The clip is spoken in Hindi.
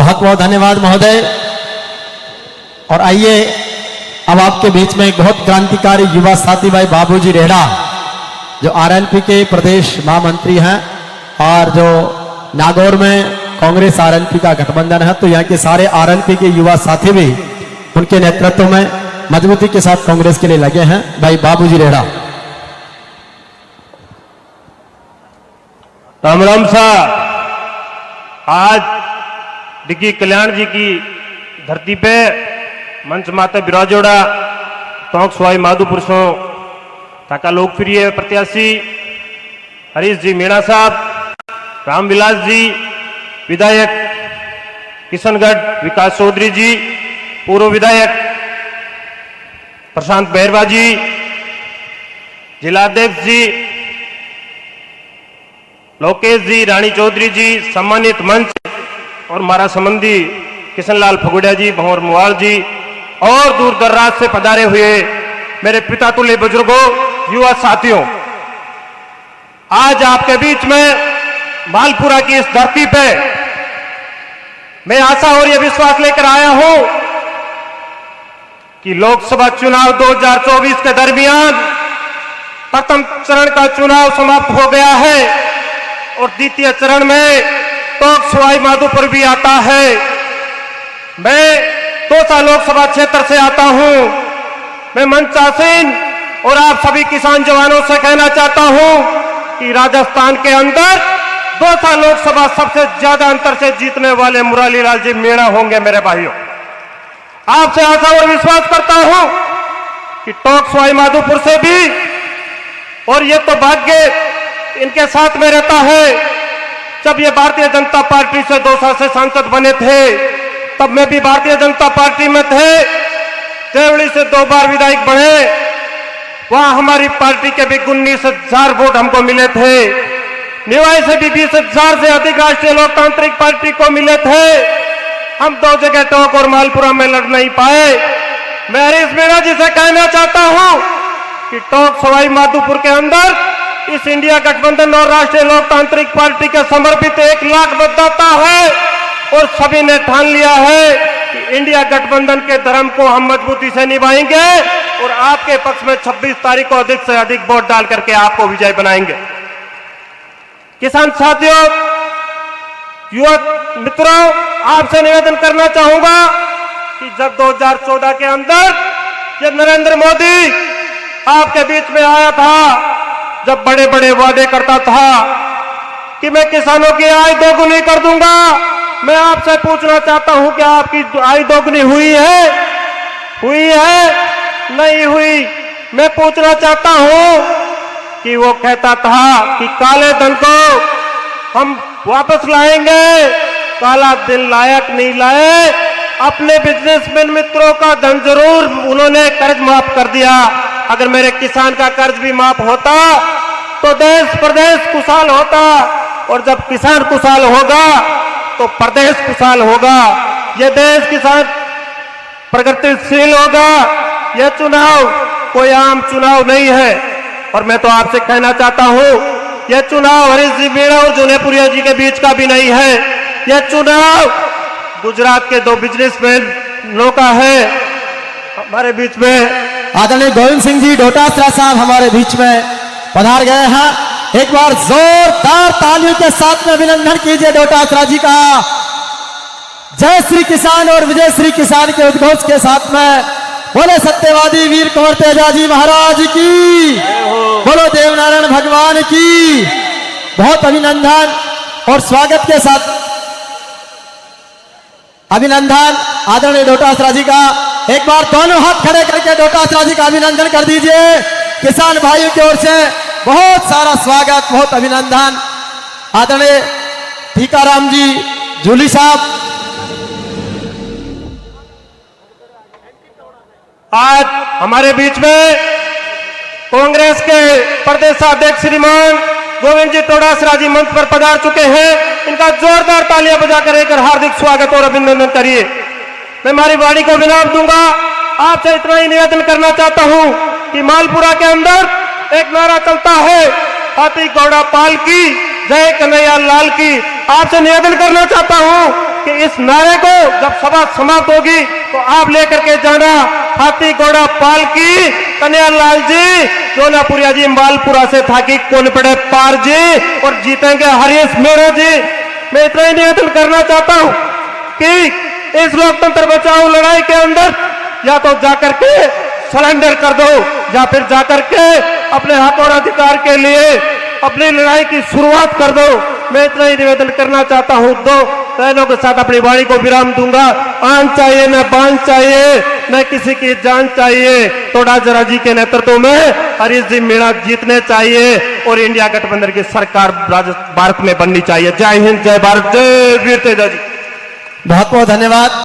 बहुत बहुत धन्यवाद महोदय। और आइए अब आपके बीच में एक बहुत क्रांतिकारी युवा साथी भाई बाबूजी रेड़ा, जो आरएलपी के प्रदेश महामंत्री हैं और जो नागौर में कांग्रेस आरएलपी का गठबंधन है, तो यहाँ के सारे आरएलपी के युवा साथी भी उनके नेतृत्व में मजबूती के साथ कांग्रेस के लिए लगे हैं। भाई बाबूजी रेड़ा। राम राम साहब, आज डिग्गी कल्याण जी की धरती पे मंच माता विराजोड़ा टोंक सवाई माधोपुर सो ताका लोकप्रिय प्रत्याशी हरीश जी मीणा साहब, रामविलास जी विधायक, किशनगढ़ विकास चौधरी जी पूर्व विधायक, प्रशांत बहरवा जी जिलाध्यक्ष जी, लोकेश जी, रानी चौधरी जी, सम्मानित मंच और हमारा संबंधी किशनलाल फगुड़िया जी, भंवर मुवाल जी और दूर दराज से पधारे हुए मेरे पिता तुल्य बुजुर्गों, युवा साथियों, आज आपके बीच में मालपुरा की इस धरती पे मैं आशा और यह विश्वास लेकर आया हूं कि लोकसभा चुनाव 2024 के दरमियान प्रथम चरण का चुनाव समाप्त हो गया है और द्वितीय चरण में टोंक सवाई माधोपुर भी आता है। मैं तोसा लोकसभा क्षेत्र से आता हूं। मैं मंचासीन और आप सभी किसान जवानों से कहना चाहता हूं कि राजस्थान के अंदर तोसा लोकसभा सबसे ज्यादा अंतर से जीतने वाले मुरारीलाल जी मीणा होंगे। मेरे भाइयों, आपसे आशा और विश्वास करता हूं कि टोंक सवाई माधोपुर से भी, और ये तो भाग्य इनके साथ में रहता है। जब ये भारतीय जनता पार्टी से 2 साल से सांसद बने थे, तब मैं भी भारतीय जनता पार्टी में थे। देवली से 2 बार विधायक बने, वहां हमारी पार्टी के भी 19,000 वोट हमको मिले थे। निवाई से भी 20,000 से अधिक राष्ट्रीय लोकतांत्रिक पार्टी को मिले थे। हम 2 जगह टोंक और मालपुरा में लड़ नहीं पाए। मैं हरीश मीणा जी से कहना चाहता हूं कि टोंक सवाई माधोपुर के अंदर इस इंडिया गठबंधन और राष्ट्रीय लोकतांत्रिक पार्टी के समर्पित 1 लाख मतदाता है और सभी ने ठान लिया है कि इंडिया गठबंधन के धर्म को हम मजबूती से निभाएंगे और आपके पक्ष में 26 तारीख को अधिक से अधिक वोट डाल करके आपको विजय बनाएंगे। किसान साथियों, युवा मित्रों, आपसे निवेदन करना चाहूंगा कि जब 2014 के अंदर जब नरेंद्र मोदी आपके बीच में आया था, जब बड़े बड़े वादे करता था कि मैं किसानों की आय दोगुनी कर दूंगा, मैं आपसे पूछना चाहता हूं कि आपकी आय दोगुनी हुई है? हुई है? नहीं हुई। मैं पूछना चाहता हूं कि वो कहता था कि काले धन को हम वापस लाएंगे, काला दिन लायक नहीं लाए। अपने बिजनेसमैन मित्रों का धन जरूर उन्होंने कर्ज माफ कर दिया। अगर मेरे किसान का कर्ज भी माफ होता तो देश प्रदेश खुशहाल होता, और जब किसान खुशहाल होगा तो प्रदेश खुशहाल होगा। यह देश किसान प्रगतिशील होगा। यह चुनाव कोई आम चुनाव नहीं है। और मैं तो आपसे कहना चाहता हूं, यह चुनाव हरीश जी मीणा और जौनपुरिया जी के बीच का भी नहीं है। यह चुनाव गुजरात के 2 बिजनेसमैनों का है। हमारे बीच में आदरणीय गोविंद सिंह जी डोटासरा साहब हमारे बीच में पधार गए हैं। एक बार जोरदार तालियों के साथ में अभिनंदन कीजिए डोटासरा जी का। जय श्री किसान और विजय श्री किसान के उद्घोष के साथ में बोले सत्यवादी वीर कुंवर तेजाजी महाराज की, बोलो देवनारायण भगवान की। बहुत अभिनंदन और स्वागत के साथ अभिनंदन आदरणीय डोटासरा जी का। एक बार दोनों हाथ खड़े करके डोटासरा जी का अभिनंदन कर दीजिए। किसान भाइयों की ओर से बहुत सारा स्वागत, बहुत अभिनंदन। आदरणीय टीकाराम जी जूली साहब, आज हमारे बीच में कांग्रेस के प्रदेशाध्यक्ष श्रीमान गोविंद जी डोटासरा जी मंच पर पधार चुके हैं। इनका जोरदार तालियां बजाकर एक हार्दिक स्वागत और अभिनंदन करिए। मैं हमारी वाणी को विराम दूंगा। आपसे इतना ही निवेदन करना चाहता हूं कि मालपुरा के अंदर एक नारा चलता है, हाथी गौड़ा पाल की, जय कन्हैया लाल की। आपसे निवेदन करना चाहता हूं कि इस नारे को जब सभा समाप्त होगी तो आप लेकर के जाना हाथी घोड़ा पालकी कन्हैयालाल जी, जोनापुरिया जी, मालपुरा से था कि कौन पड़े पार जी, और जीतेंगे हरीश मेहरा जी। मैं इतना ही निवेदन करना चाहता हूं कि इस लोकतंत्र बचाओ लड़ाई के अंदर या तो जाकर के सरेंडर कर दो या फिर जाकर के अपने हक और अधिकार के लिए अपनी लड़ाई की शुरुआत कर दो। मैं इतना ही निवेदन करना चाहता हूं। दो बहनों के साथ अपनी वाणी को विराम दूंगा। आन चाहिए न बांध चाहिए, न किसी की जान चाहिए। तोड़ा जरा जी के नेतृत्व में हरीश जी मीणा जीतने चाहिए और इंडिया गठबंधन की सरकार भारत में बननी चाहिए। जय हिंद, जय भारत, जय वीर तेजा जी। बहुत बहुत धन्यवाद।